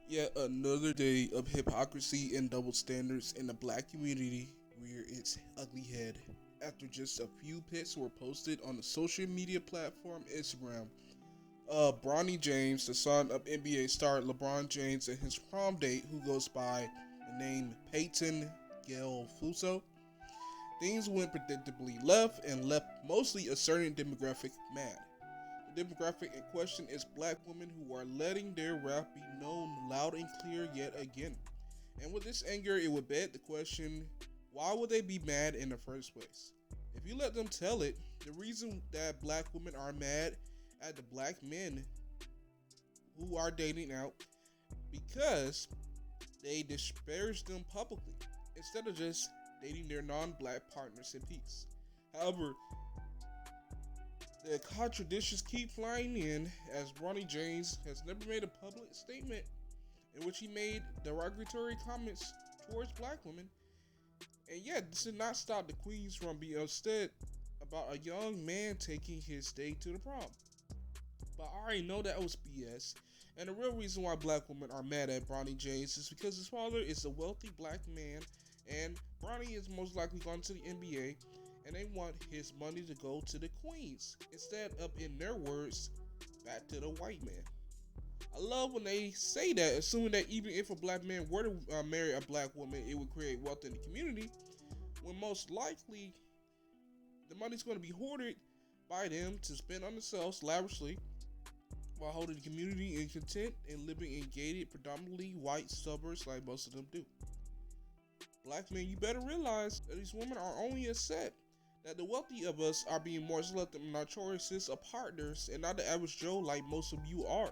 Yet another day of hypocrisy and double standards in the black community rear its ugly head. After just a few pics were posted on the social media platform Instagram, Bronny James, the son of NBA star LeBron James, and his prom date, who goes by the name Peyton Gail Fuso, things went predictably left and left mostly a certain demographic mad. The demographic in question is black women who are letting their wrath be known loud and clear yet again. And with this anger, it would beg the question, why would they be mad in the first place? If you let them tell it, the reason that black women are mad at the black men who are dating out because they disparage them publicly instead of just dating their non-black partners in peace. However, the contradictions keep flying in as Bronny James has never made a public statement in which he made derogatory comments towards black women. And yet, this did not stop the queens from being upset about a young man taking his date to the prom. But I already know that was BS. And the real reason why black women are mad at Bronny James is because his father is a wealthy black man, and Bronny is most likely going to the NBA, and they want his money to go to the queens instead of, in their words, back to the white man. I love when they say that, assuming that even if a black man were to marry a black woman, it would create wealth in the community, when most likely the money's going to be hoarded by them to spend on themselves lavishly while holding the community in content and living in gated, predominantly white suburbs like most of them do. Black men, you better realize that these women are only upset that the wealthy of us are being more selective in our choices of partners and not the average Joe like most of you are.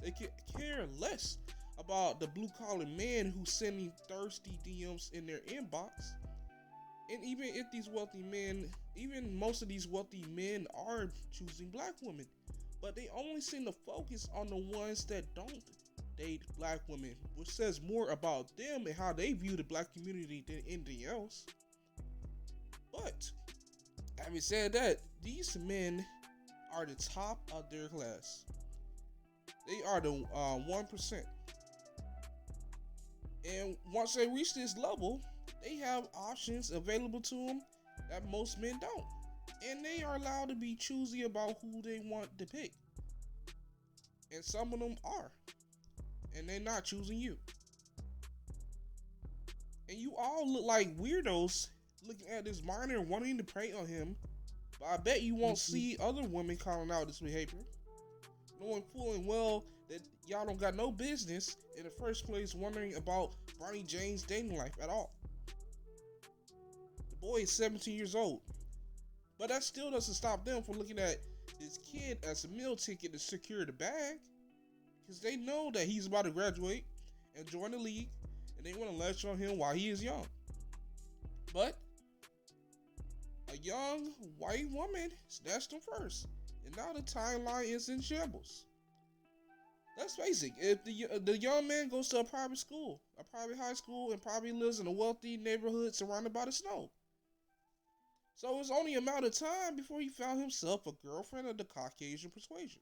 They care less about the blue collar man who's sending thirsty DMs in their inbox. And even if these wealthy men, even most of these wealthy men are choosing black women, but they only seem to focus on the ones that don't date black women, which says more about them and how they view the black community than anything else. But having said that, these men are the top of their class. They are the 1%. And once they reach this level, they have options available to them that most men don't. And they are allowed to be choosy about who they want to pick. And some of them are. And they're not choosing you. And you all look like weirdos looking at this minor wanting to prey on him. But I bet you won't see other women calling out this behavior, knowing full and well that y'all don't got no business in the first place wondering about Bronny James' dating life at all. The boy is 17 years old. But that still doesn't stop them from looking at this kid as a meal ticket to secure the bag. Because they know that he's about to graduate and join the league, and they want to latch on him while he is young. But a young white woman snatched him first, and now the timeline is in shambles. Let's face it, if the young man goes to a private school, a private high school, and probably lives in a wealthy neighborhood surrounded by the snow. So it's only a matter of time before he found himself a girlfriend of the Caucasian persuasion.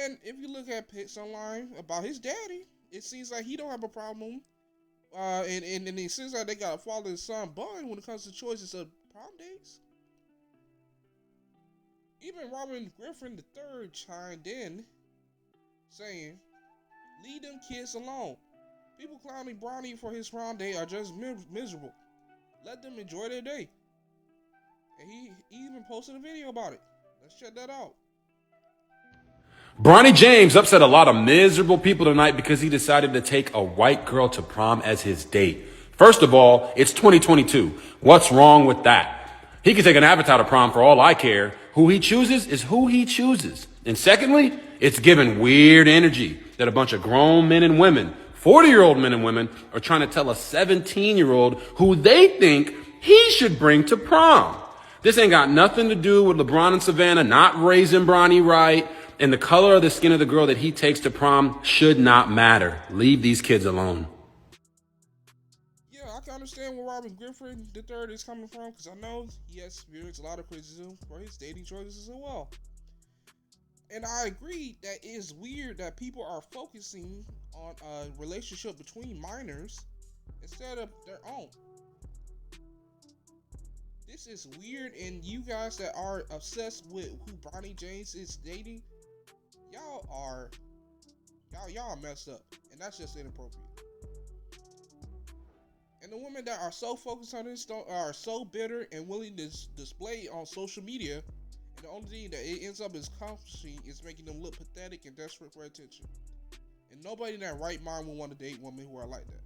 And if you look at pics online about his daddy, it seems like he don't have a problem. And it seems like they got a father and son bond when it comes to choices of prom dates. Even Robin Griffin III chimed in, saying, "Leave them kids alone. People clowning Bronny for his prom date are just miserable. Let them enjoy their day." And he even posted a video about it. Let's check that out. Bronny James upset a lot of miserable people tonight because he decided to take a white girl to prom as his date. First of all, it's 2022. What's wrong with that? He can take an avatar to prom for all I care. Who he chooses is who he chooses. And secondly, it's giving weird energy that a bunch of grown men and women, 40-year-old men and women, are trying to tell a 17-year-old who they think he should bring to prom. This ain't got nothing to do with LeBron and Savannah not raising Bronny right. And the color of the skin of the girl that he takes to prom should not matter. Leave these kids alone. Yeah, I can understand where Robin Griffin III is coming from, because I know he has experienced a lot of criticism for his dating choices as well. And I agree that it is weird that people are focusing on a relationship between minors instead of their own. This is weird, and you guys that are obsessed with who Bronny James is dating, y'all are y'all messed up, and that's just inappropriate. And the women that are so focused on this are so bitter and willing to display on social media, and the only thing that it ends up accomplishing is making them look pathetic and desperate for attention. And nobody in their right mind will want to date women who are like that.